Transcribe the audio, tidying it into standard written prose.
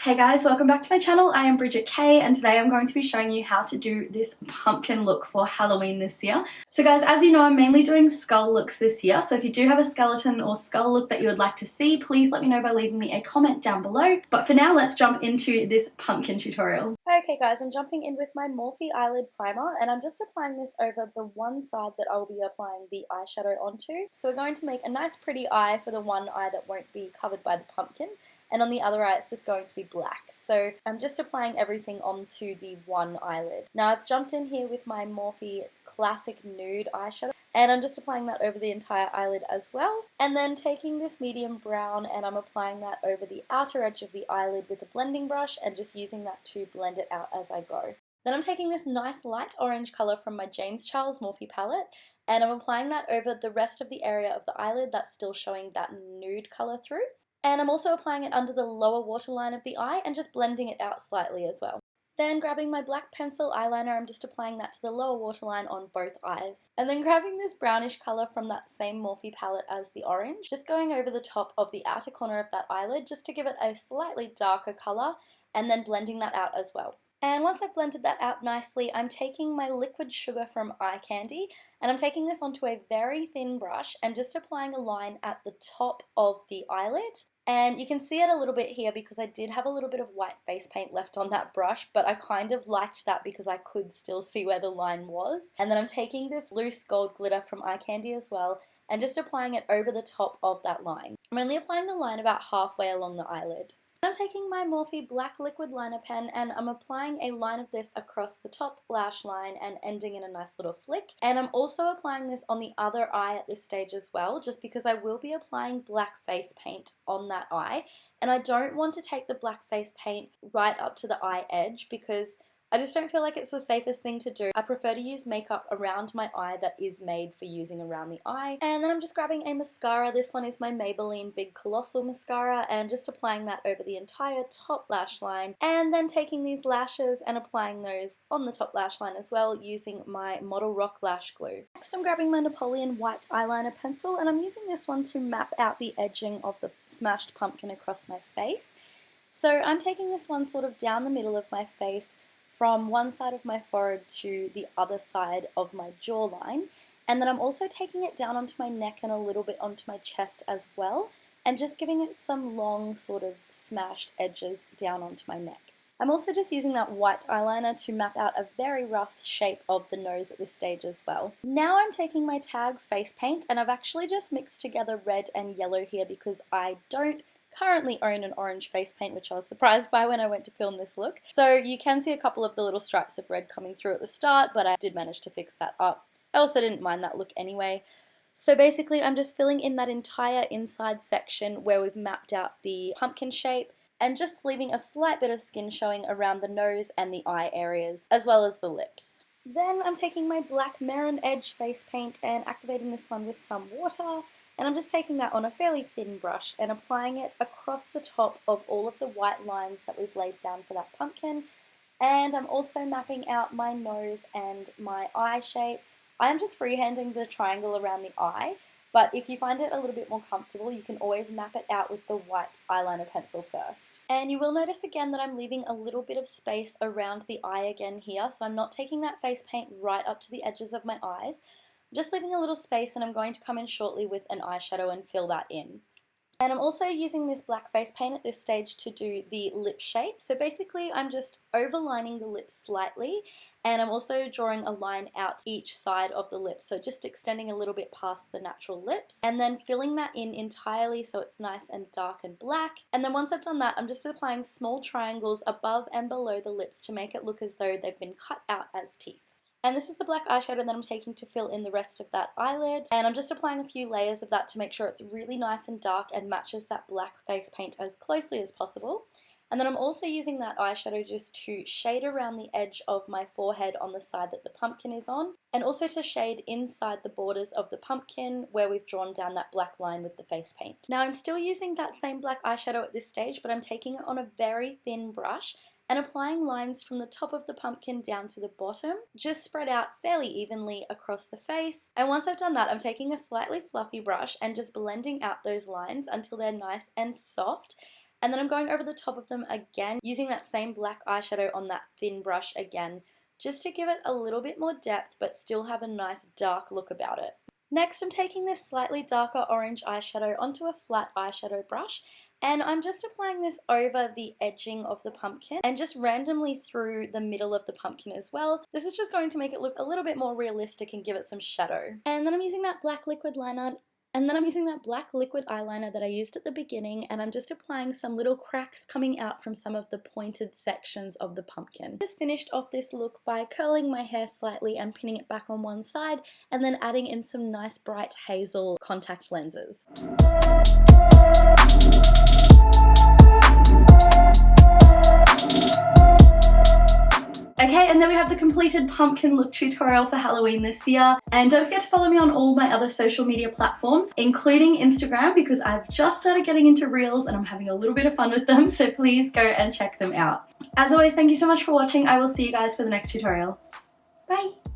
Hey guys, welcome back to my channel. I am Bridget K and today I'm going to be showing you how to do this pumpkin look for Halloween this year. So guys, as you know, I'm mainly doing skull looks this year, so if you do have a skeleton or skull look that you would like to see, please let me know by leaving me a comment down below. But for now, let's jump into this pumpkin tutorial. Okay guys, I'm jumping in with my Morphe eyelid primer and I'm just applying this over the one side that I will be applying the eyeshadow onto. So we're going to make a nice pretty eye for the one eye that won't be covered by the pumpkin. And on the other eye it's just going to be black. So I'm just applying everything onto the one eyelid. Now I've jumped in here with my Morphe Classic Nude eyeshadow and I'm just applying that over the entire eyelid as well. And then taking this medium brown and I'm applying that over the outer edge of the eyelid with a blending brush and just using that to blend it out as I go. Then I'm taking this nice light orange colour from my James Charles Morphe palette and I'm applying that over the rest of the area of the eyelid that's still showing that nude colour through. And I'm also applying it under the lower waterline of the eye and just blending it out slightly as well. Then grabbing my black pencil eyeliner, I'm just applying that to the lower waterline on both eyes. And then grabbing this brownish colour from that same Morphe palette as the orange, just going over the top of the outer corner of that eyelid just to give it a slightly darker colour and then blending that out as well. And once I've blended that out nicely, I'm taking my liquid sugar from Eye Candy and I'm taking this onto a very thin brush and just applying a line at the top of the eyelid. And you can see it a little bit here because I did have a little bit of white face paint left on that brush, but I kind of liked that because I could still see where the line was. And then I'm taking this loose gold glitter from Eye Candy as well and just applying it over the top of that line. I'm only applying the line about halfway along the eyelid. I'm taking my Morphe black liquid liner pen and I'm applying a line of this across the top lash line and ending in a nice little flick. And I'm also applying this on the other eye at this stage as well, just because I will be applying black face paint on that eye. And I don't want to take the black face paint right up to the eye edge because I just don't feel like it's the safest thing to do. I prefer to use makeup around my eye that is made for using around the eye. And then I'm just grabbing a mascara. This one is my Maybelline Big Colossal Mascara and just applying that over the entire top lash line. And then taking these lashes and applying those on the top lash line as well using my Model Rock Lash Glue. Next I'm grabbing my Napoleon White Eyeliner Pencil and I'm using this one to map out the edging of the smashed pumpkin across my face. So I'm taking this one sort of down the middle of my face from one side of my forehead to the other side of my jawline, and then I'm also taking it down onto my neck and a little bit onto my chest as well, and just giving it some long sort of smashed edges down onto my neck. I'm also just using that white eyeliner to map out a very rough shape of the nose at this stage as well. Now I'm taking my Tag face paint and I've actually just mixed together red and yellow here because I don't currently own an orange face paint, which I was surprised by when I went to film this look. So you can see a couple of the little stripes of red coming through at the start, but I did manage to fix that up. I also didn't mind that look anyway. So basically I'm just filling in that entire inside section where we've mapped out the pumpkin shape and just leaving a slight bit of skin showing around the nose and the eye areas, as well as the lips. Then I'm taking my black Marin Edge face paint and activating this one with some water. And I'm just taking that on a fairly thin brush and applying it across the top of all of the white lines that we've laid down for that pumpkin. And I'm also mapping out my nose and my eye shape. I am just freehanding the triangle around the eye, but if you find it a little bit more comfortable, you can always map it out with the white eyeliner pencil first. And you will notice again that I'm leaving a little bit of space around the eye again here, so I'm not taking that face paint right up to the edges of my eyes. Just leaving a little space and I'm going to come in shortly with an eyeshadow and fill that in. And I'm also using this black face paint at this stage to do the lip shape. So basically I'm just overlining the lips slightly and I'm also drawing a line out each side of the lips. So just extending a little bit past the natural lips and then filling that in entirely so it's nice and dark and black. And then once I've done that, I'm just applying small triangles above and below the lips to make it look as though they've been cut out as teeth. And this is the black eyeshadow that I'm taking to fill in the rest of that eyelid. And I'm just applying a few layers of that to make sure it's really nice and dark and matches that black face paint as closely as possible. And then I'm also using that eyeshadow just to shade around the edge of my forehead on the side that the pumpkin is on. And also to shade inside the borders of the pumpkin where we've drawn down that black line with the face paint. Now I'm still using that same black eyeshadow at this stage, but I'm taking it on a very thin brush and applying lines from the top of the pumpkin down to the bottom, just spread out fairly evenly across the face. And once I've done that, I'm taking a slightly fluffy brush and just blending out those lines until they're nice and soft. And then I'm going over the top of them again, using that same black eyeshadow on that thin brush again, just to give it a little bit more depth but still have a nice dark look about it. Next, I'm taking this slightly darker orange eyeshadow onto a flat eyeshadow brush, and I'm just applying this over the edging of the pumpkin and just randomly through the middle of the pumpkin as well. This is just going to make it look a little bit more realistic and give it some shadow. And then I'm using that black liquid eyeliner that I used at the beginning, and I'm just applying some little cracks coming out from some of the pointed sections of the pumpkin. Just finished off this look by curling my hair slightly and pinning it back on one side, and then adding in some nice bright hazel contact lenses. Okay, and then we have the completed pumpkin look tutorial for Halloween this year. And don't forget to follow me on all my other social media platforms, including Instagram, because I've just started getting into Reels and I'm having a little bit of fun with them, so please go and check them out. As always, thank you so much for watching. I will see you guys for the next tutorial. Bye!